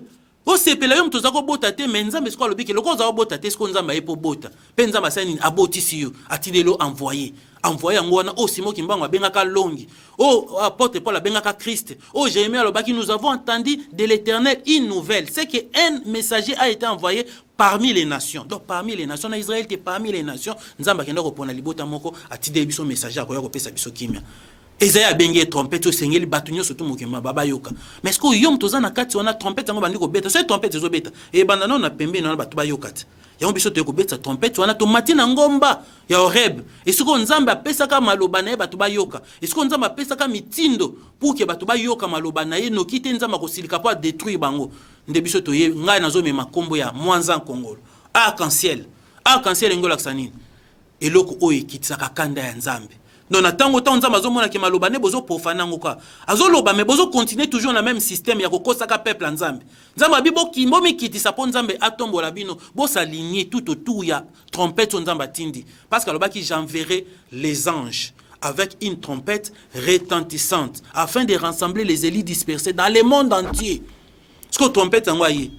O sepela yo mtoza ko bota te mais nzambe siko lobiki loko za bota te siko nzamba yepo bota pe nzamba sani abotisi yo atilelo envoyer ngona o simo kimbango abengaka longi o apôtre Paul abengaka Christ o Jérémie lobaki nous avons entendu de l'Éternel une nouvelle c'est que un messager a été envoyé parmi les nations. Donc parmi les nations na Israël te parmi les nations nzamba kenda ko pona libota moko atide biso messager akoya ko pesa biso kimia Ezaya bengi trompette o sengeli batunyo surtout mokema baba yoka. Mais est-ce que yom toza na kati wana trompette ngo bandi ko beta. C'est trompette ezo beta. E banda non na pembe na batu ba yokati. Yango biso te ko beta trompette wana to matina ngomba ya Horeb. Est-ce que nzamba pesa ka maloba na batu ba yoka. Est-ce que nzamba pesa ka mitindo pour que batu ba yoka maloba na ye no kite nzamba ko silika po détruire bango. Nde biso to ye ngai nazo me makombo ya mwanza Kongolo. Arc-en-ciel ngola ksanini. Eloko oyi kitisa kanda ya nzambe. Donc na tango ta nzamba azomona ke maloba ne bozo profana ngoka azoloba mais bozo continuer toujours na même système ya kokosaka peuple nzambe nzamba bibo kimbomi kitisa po nzambe atombola bino bo s'aligner tout autour ya trompette nzamba tindi parce que alobaki j'enverrai les anges avec une trompette retentissante afin de rassembler les élites dispersés dans le monde entier. Ce que trompette ngwaye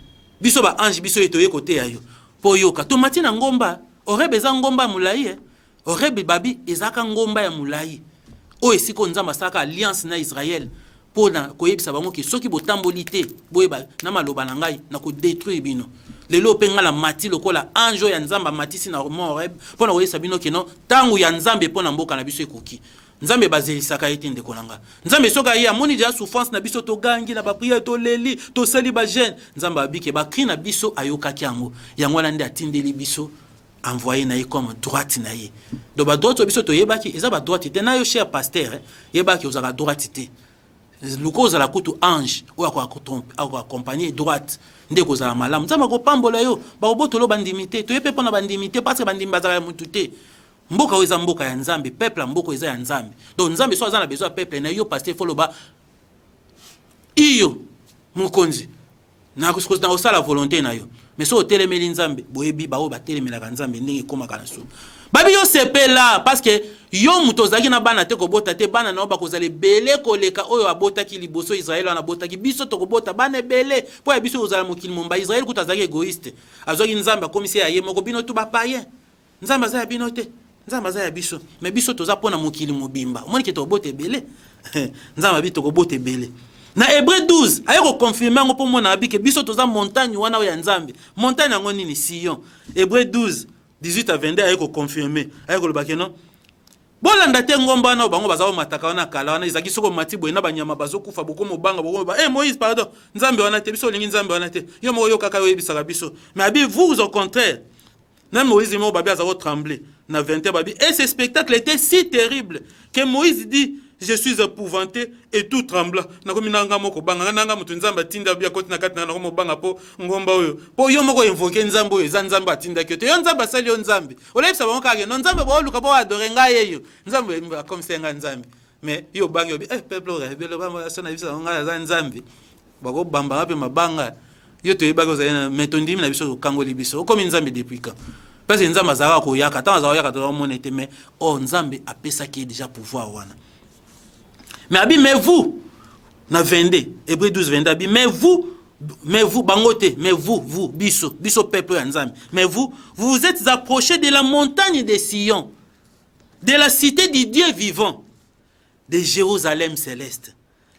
biso ba ange biso etoye côté ayo po yoka to matina ngomba orebeza ngomba mulaye Horeb babi ezaka ngomba ya mulai o esiko nzamba saka alliance na Israël pona koyebisa bango ke soki botambolité boyeba na maloba na ngai na ko détruire bino lelo penga la mati lokola anjo ya nzamba matisi na Horeb pona koyebisa bino ke no tangu ya nzambe pona mboka na biso ekoki nzambe bazelisaka ete ndeko nanga nzambe soka ye amoni ja souffrance na biso to gangi na ba prière to leli to sali ba jeune nzamba abike ba cri na biso ayokaki yango yango na nde atindeli biso envoyé na comme droite na ye. Donc ba droite biso to yebaki eza ba droite te na yo cher pasteur yebaki ozaka droite te. Luko ozala kutu ange ou accompagner droite ndeko ozala malamu. Nzamba ko pambola yo ba obotolo bandimité to yepe pona bandimité parce que bandimi bazala mutu te. Mboka oza mboka ya nzambe peuple mboka eza ya nzambe. Donc nzambe so azana besoin peuple na yo pasteur foloba iyo mukonzi na la volonté na yo mais so telemeli nzambe boyebi ba o ba telemelaka nzambe ndenge komaka na so babi yo sepela parce que yo muto zaki na bana te ko bota te bana na ba kozale belé koleka oyo abota ki liboso Israël na bota ki biso to ko bota bana belé po ya biso ozala mokili momba Israël kuta zaki égoïste azoki nzambe komisi ya ye moko bino tu ba païen nzambe za ya bino te nzambe za ya biso mais biso toza pona mokili mobimba omoni ke to bote belé nzambe bi to ko bote belé na Hébreu 12 aye ko confirmer ngo po mona abi ke biso toza montagne wana ya nzambe montagne yango nini Sion Hébreu 12 18 à 22 aye ko confirmer aye ko lobake non bolanda te ngomba na bango bazawo mataka wana kala wana izaki soko matibo ena banyama bazokufa boko mobanga boko ba Moïse pardon nzambe wana te biso lingi nzambe wana te yo mo yo kaka yo bisaka biso mais abi vous au contraire même Moïse mo babi azawo trembler na 21 babi et ce spectacle était si terrible que Moïse dit je suis épouvanté et tout tremblant nakomi nanga moko banga nanga mutu nzamba tinda bia koti na kati na ko mobanga po ngomba oyo po yo moko invoquer nzambe oyo za nzamba tinda kyote yo nzamba sali yo nzambe olebisa bango kage no nzambe bo luka bo adore nga yeyo nzambe comme senga nzambe mais yo bango bi peuple rebelle ba sona bisa nga za nzambe bako bamba pe mabanga yo to yeba ko za metondimi na biso kango libiso comme nzambe depuis quand parce que nzamba za ko yaka tant za yaka to monete mais oh nzambe apesa ki déjà pouvoir wana. Mais vous, na 22, Hébreu 12, 22, mais vous, bangote, mais vous, biso peuple yanzambe, mais vous vous êtes approchés de la montagne de Sion, de la cité du Dieu vivant, de Jérusalem céleste,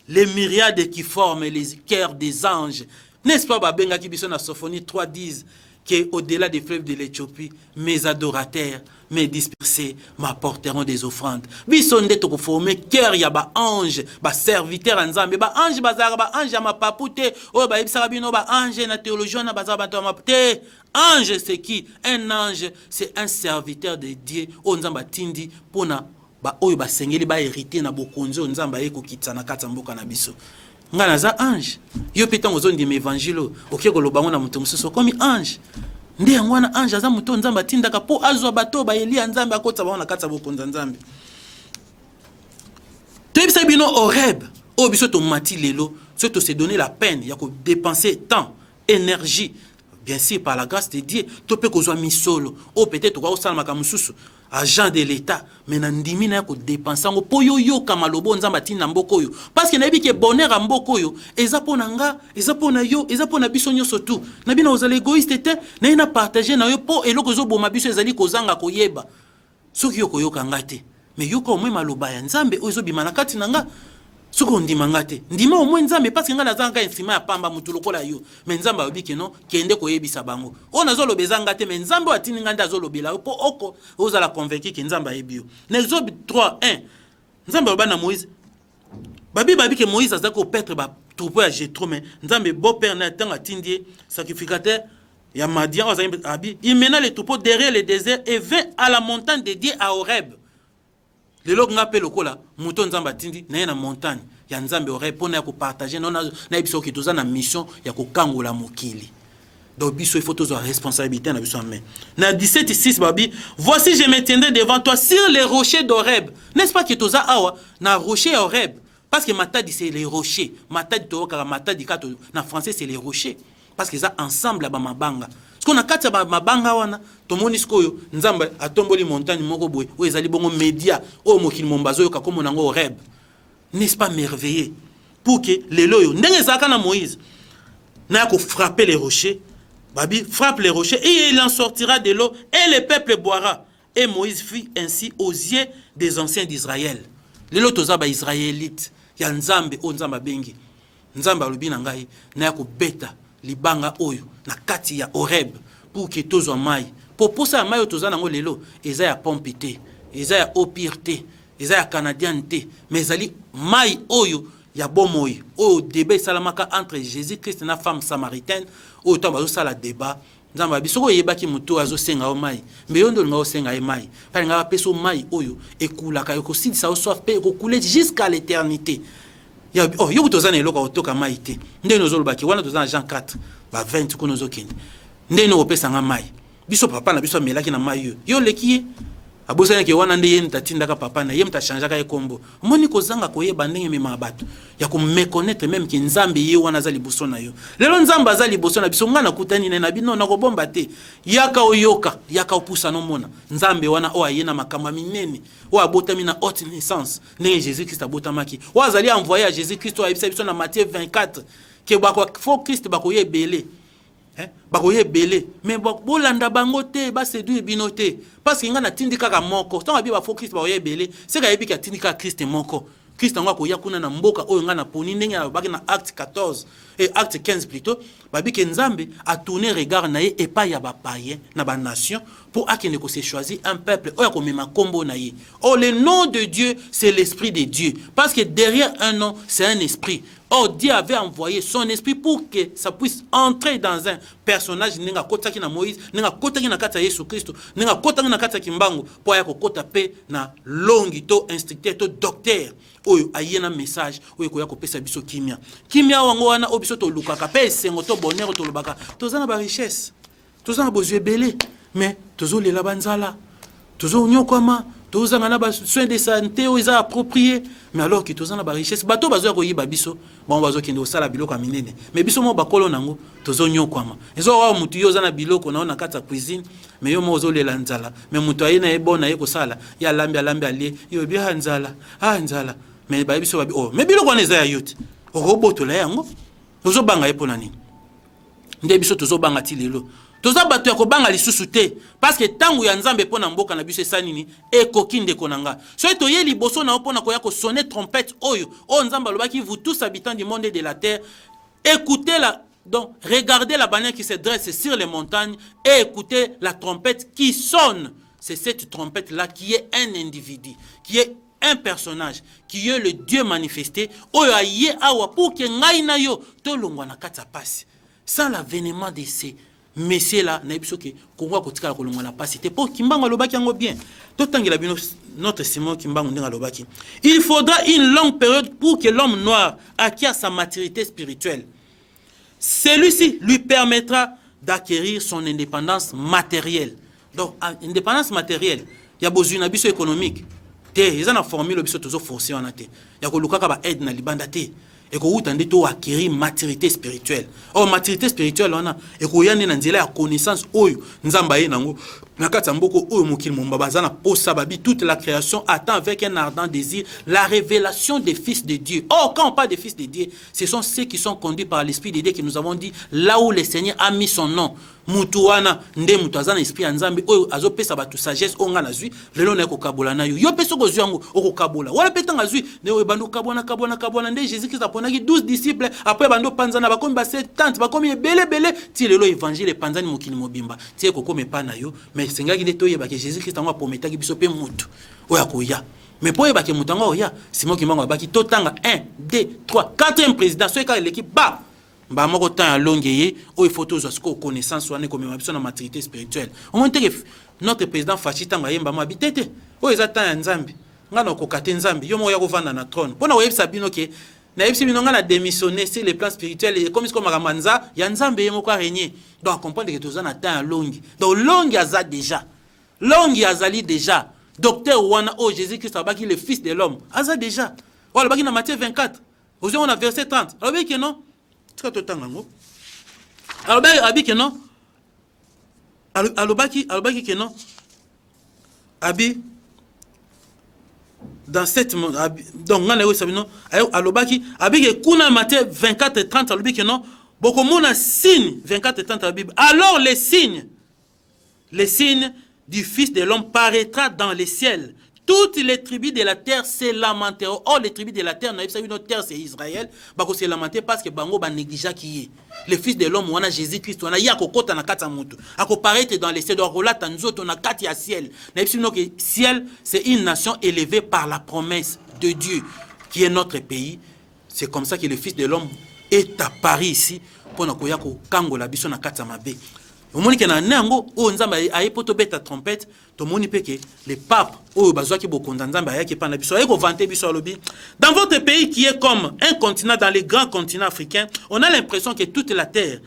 les myriades qui forment les cœurs des anges. N'est-ce pas, Babenga qui biso na Sophonie 3 disent qu'au-delà des fleuves de l'Éthiopie, mes adorateurs, mes dispersés m'apporteront des offrandes. Bisonde to former cœur ya ba ange, ba serviteur nzambe, ba ange bazara ba ange ya mapapute, o ba ibisara bino ba ange na théologie na bazara ba to mapute. Ange c'est qui? Un ange, c'est un serviteur de Dieu. O nzamba tindi pona ba oyo ba sengeli ba hériter na bokonzo nzamba yeko kitana kata mboka na biso. Ngana za ange. Yo petango zondi m'évangile, okeko lobango na mutu mususu comme ange. Ndi ngwana ange aza muto nzamba tindaka po azwa bato ba Elia nzambe akotsa baona katsa bokonza nzambe. Tebisa bino Horeb, o biso to mati lelo, surtout se donner la peine ya ko dépenser temps, énergie, bien sûr par la grâce de Dieu, to pe ko zwa misolo, o peut-être ko osala makamususu, agent de l'État, mais nandimi na ko dépenser ngo po yo kamalobo nzamba tinda mboko yo. Parce que na bi ke bonheur mboko yo, eza pona nga, eza pona yo, eza pona biso nyoso tout. Na bina ozala égoïste te, na ina partager na yo po eloko zo boma biso ezali kozanga koyeba. Soki yo koyoka ngate, mais yo ko mwe maloba ya nzambe ozo bimana kati na nga. Soko ndima ngate ndima au moins nzambe parce que nga nazanga instrument ya pamba mutu lokola yo mais nzambe obiki no kende koyebisa bango o nazolo bezanga te mais nzambe atini nganda azolobela po oko ozala convaincu que nzambe ayebio Exode 3:1 nzambe obana Moïse babi ke Moïse azako petre ba troupeau ya Jéthro mais nzambe beau père na tanga tindie sacrificateur ya Madian abi il mena les troupeaux derrière le désert et vint à la montagne de Dieu à Horeb. Le log nga pe lokola muto nzamba tindi na na montagne ya nzambe Horeb pona ya ko partager na biso ki toza na mission ya ko kangola mokili. Donc biso il faut tozo responsabilité na biso en main. Na 17:6 babi voici je me tiendrai devant toi sur les rochers d'Horeb. N'est-ce pas que toza awa na rocher Horeb parce que matadi c'est les rochers. Matadi to ka matadi ka to na français c'est les rochers parce que ça ensemble ba mabanga. Ce qu'on a kati ba mabanga wana to monisko yo nzamba atomboli montagne moko boy o ezali bongo média o mokili mombazo yo ka komo nango Horeb. N'est-ce pas merveilleux pour que les loyo ndenge zaka na Moïse na ko frapper les rochers babi frappe les rochers et il en sortira de l'eau et le peuple boira et Moïse fit ainsi aux yeux des anciens d'Israël. Les loto za ba israélites ya nzambe o nzamba bengi nzamba lubina ngai na ko beta libanga oyo na kati ya Horeb pour que tozwa mai pour ça mai toza nango lelo eza ya pompe te eza ya opir te eza ya canadien te mais ezali mai oyo ya bomoi oyo débat salamaka entre Jésus-Christ na femme samaritaine oyo to bazo sala débat nzamba biso ko yebaki muto azo senga o mai mais yondo nga o senga e mai pa nga peso mai oyo ekulaka yo ko sidisa o soif pe ko couler jusqu'à l'éternité. Oh, yo tozana eloko otoka mai te ndeno zolobaki wana tozana Jean 4 ba 20 kuno zokende ndeno opesa nga mai biso papa na biso melaki na mai yo leki abosana ke wana nde ye mtatindaka papa na ye mtachangeaka ye kombo moni kozanga koyeba ndenge mema bato ya ko méconnaître même ki nzambe ye wana za liboso na yo lelo nzambe za liboso na biso ngana kutani na bino na kobomba te yaka oyoka yaka opusa no mona nzambe wana o ayena makamba minene o abotami na haute naissance ndenge Jésus Christ abotamaki o azali envoyé à Jésus Christ o ayebisa biso na Matthieu 24 ke bako fo Christ bako ye belé bakoye belé mais bolanda bango te ba séduire bino te parce que nga na tindika ka moko tant abi ba fo Christ bakoye belé c'est ka yebi ka tindika Christ moko Christ ngo akoya kuna na mboka oyo nga na poni ndenge ya baki na acte 14 et acte 15 plutôt babi ke nzambe a tourné regard na ye et pas ya ba païen na ba nation pour akene ko se choisir un peuple oyo ko mema kombo na ye. Oh, le nom de Dieu c'est l'esprit de Dieu parce que derrière un nom c'est un esprit. Oh, Dieu avait envoyé son esprit pour que ça puisse entrer dans un personnage nenga kotaki na Moïse, nenga kotaki na kata Yesu Christ, nenga kotaki na kata Kimbangu, pour ya kota pe na longi to instructeur to docteur. Oyo ayena message oyo koya kopesa biso kimia. Kimia wango wana obiso to lukaka pe sengo to bonheur to lobaka. Tozana ba richesse. Tozana bozwe belé, mais tozo lela banzala. Tozo nyokoma. Tous en soins de santé, ils ont approprié. Mais alors que tous en ont richesse, bateau bazo ko yiba biso, bon bazo kende osala biloko minene. Mais biso mo bakolo nango, tozo nyokwama. Ezo wa mutu yo zana biloko na kata cuisine, mais yo mo zo lela nzala. Mais mutu ayena ebona ye ko sala, ya lambi ali, yo bi nzala. Ah nzala. Mais ba biso babi oh, mais biloko na za ya yote. Roboto la yango. Tozo banga ye pona nini. Nde biso tozo banga ti lelo. Toza bato ya kobanga lisusu te parce que tangu ya nzambe pona mboka na biso esanini ekoki ndeko nanga so toye liboso na opona koya ko sonner trompette oyo o nzambe alobaki vous tous habitants du monde et de la terre écoutez la donc regardez la bannière qui se dresse sur les montagnes et écoutez la trompette qui sonne. C'est cette trompette là qui est un individu, qui est un personnage, qui est le Dieu manifesté oyo aye awa pour que ngai na yo to longwa na kata passe sans l'avènement de ces messieurs là na biso ke kongo kotika ko longola pas c'était pour Kimbangu alobaki yango bien to tangela bino notre Simon Kimbangu ndenga alobaki il faudra une longue période pour que l'homme noir acquiert sa maturité spirituelle. Celui-ci lui permettra d'acquérir son indépendance matérielle. Donc indépendance matérielle il y a besoin biso économique te ils en a formule biso tozo forcer on a te ya ko lukaka ba aide na libanda te et que vous tendez à acquérir maturité spirituelle. Oh, maturité spirituelle, on a et que vous avez une connaissance. Oh, nous avons toute la création attend avec un ardent désir la révélation des fils de Dieu. Oh, quand on parle des fils de Dieu, ce sont ceux qui sont conduits par l'Esprit de Dieu que nous avons dit là où le Seigneur a mis son nom. Mutuana nde mutazana esprit anzambe oyo azopesa batu sagesse onga nazwi lelo na kokabola na yo yo peso kozwi yango okokabola wala petanga zwi ne oyo bando kabona nde Jésus Christ aponaki 12 disciples après bando panzana bakomi ba 70 bakomi belé ti lelo évangile panzani mokili mobimba ti kokomi pa na yo mais sengaki nde toyeba ke Jésus Christ ngo apometaki biso pe mutu oya koya mais pour yeba ke mutu ngo oya Simon Kimbangu abaki totanga 1 2 3 4e président so ka l'équipe ba ba moko temps ya longeye o il faut tous ko connaissance wana comme biso na maturité spirituelle au moins notre président Fachi tanga yemba ma bitete o eza temps ya nzambe ngana ko kate nzambe yo mo ya kovanda na trône pona o yebisa bino ke na yebisa bino ngana démissionner sur les plans spirituels et comme mamanza ya nzambe yemo ko régner donc comprendre que tous na temps ya longi donc longi aza déjà longi azali déjà docteur wana o Jésus Christ abaki le fils de l'homme aza déjà o baki na Matthieu 24 aux on a verset 30 alors que non alors abi que non alobaki que non abi dans cette donc ngana yo sabino alobaki abi que kuna Matthieu 24 et 30 alobaki que non boko mona signe 24 et 30 la Bible alors les signes du fils de l'homme paraîtra dans les ciels. Toutes les tribus de la terre se lamenteront. Or, les tribus de la terre, notre terre, c'est Israël. Bako se lamenter parce que bango ba négligea qui est. Le fils de l'homme, on a Jésus-Christ, on a yako kota na kata mutu. Ako paraître dans les cieux, on relate nous autres, on a kati à ciel. Le ciel, c'est une nation élevée par la promesse de Dieu, qui est notre pays. C'est comme ça que le fils de l'homme est à Paris ici, pour na koyako kango la biso na kata mabe. Au moni kena nango o nzamba aye poto beta trompette to moni peke les papes o bazwaki bokonda nzamba ayaki pa na biso ayeko vanter biso alobi dans votre pays qui est comme un continent dans les grands continents africains on a l'impression que toute la terre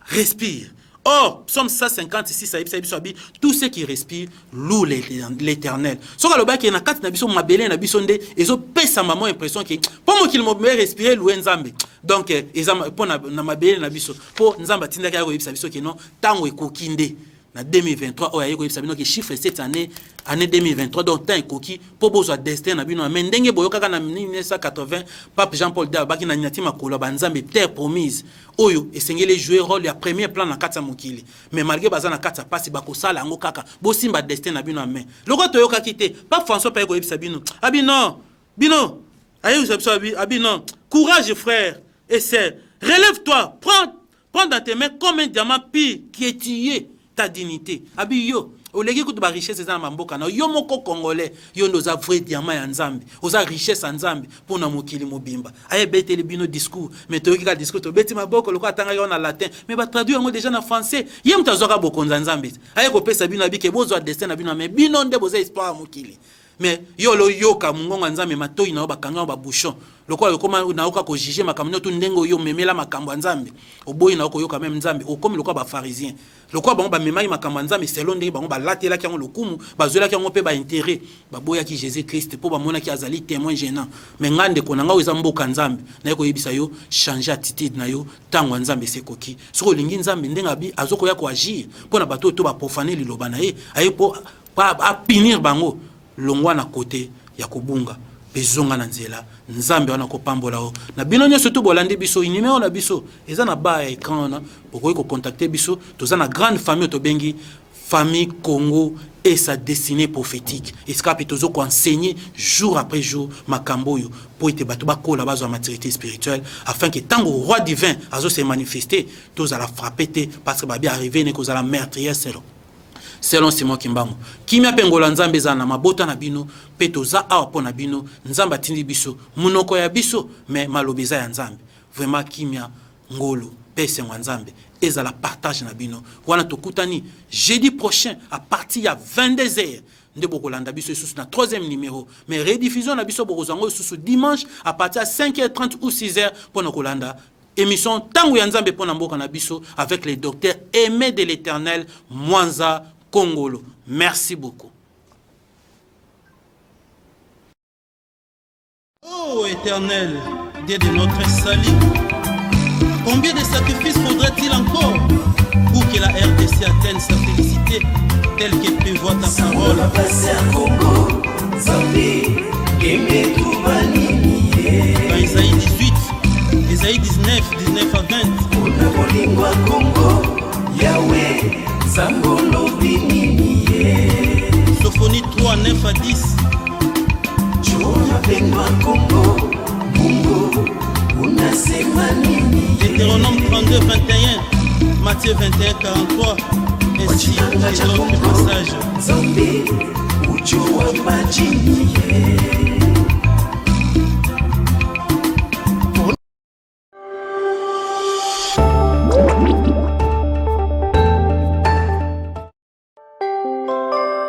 respire Or, Psaume 156, tout ce qui respire loue l'Éternel. Ce que le qui est na kati na biso mabele na biso nde ezo pesa maman impression que pour moi qu'il me respirer louer nzambe. Donc pour na mabele na biso pour nzamba tinda ka ko biso que non tango ekokinde na 2023 oya ko biso que chiffre cette année 2023 donc tant ekoki pour besoin destin na bino mais ndenge boyoka na 1980 pape Jean-Paul II baki na nyati makolo banzambe terre promise oyo esengeli jouer rôle ya premier plan na kati ya mokili mais malgré baza na kati ya pasi bakosala yango kaka bosimba destin na bino main loko toyoka kite pape François pa ko yebisa bino bino ayo biso abino courage frère et sœur relève-toi prends dans tes mains comme un diamant pur qui est tué ta dignité abi yo oleki kutu ba richesse za mboka na yo moko congolais yo ndoza vrai diamant ya nzambe oza richesse ya nzambe pona mokili mobimba aye beteli bino discours mais toyoki ka discours to beti maboko loko atanga yo na latin mais ba traduire yango déjà na français ye mutazoka bokonza nzambe aye ko pesa bino abike bozwa destin na bino mais bino nde boza espoir mokili mais yo lo yoka mungonga nzambe matoi na bakanga ba bouchon lokola koma na oka ko juger makambo to ndengo yo memela makambo nzambe oboyi na okoyoka même nzambe okomi lokola ba pharisien lokola bango ba memai makambo nzambe selon ndenge bango ba latela ki yango lokumu bazola ki yango pe ba intérêt baboya ki Jésus Christ po ba mona ki azali témoin gênant mais ngande ko na nga oza mboka nzambe na ko yebisa yo changer attitude na yo tango nzambe sekoki soko lingi nzambe ndenga bi azoko ya ko agir pona bato to ba profaner liloba na ye ayepo pa punir bango longwa na côté ya kobunga bezonga na nzela nzambe wana kopambola o na bino nyoso to bolandi biso numéro na biso eza na ba écran na bokoyi ko contacter biso toza na grande famille to bengi famille Congo et sa destinée prophétique escape tozo ko enseigner jour après jour makambo yo pour ete bato bakola bazo maturité spirituelle afin que tango roi divin azo se manifester toza la frapper parce que ba bien arriver ne ko za la meurtrière selon Simon Kimbangu kimia pengola nzambe za na mabota na bino petoza awa pona bino nzamba tindi biso munoko ya biso mais malobeza ya nzambe vraiment kimia ngolo pese mwa nzambe eza la partage na bino wana tokutani jeudi prochain à partir ya 22h nde bokolanda biso sous na 3e numéro mais rediffusion na biso bokozango sous dimanche à partir à 5h30 ou 6h pona kolanda émission tango ya nzambe pona mboka na biso avec les docteurs Aimé de l'Éternel Mwanza Congolo. Merci beaucoup. Oh Éternel, Dieu de notre salut, combien de sacrifices faudrait-il encore pour que la RDC atteigne sa félicité telle que prévoit ta parole? Dans Isaïe 18, Isaïe 19 à 20. Sophonie 3, 9 à 10. Deutéronome 32, 21. Matthieu 21, 43. Ainsi que d'autres passages.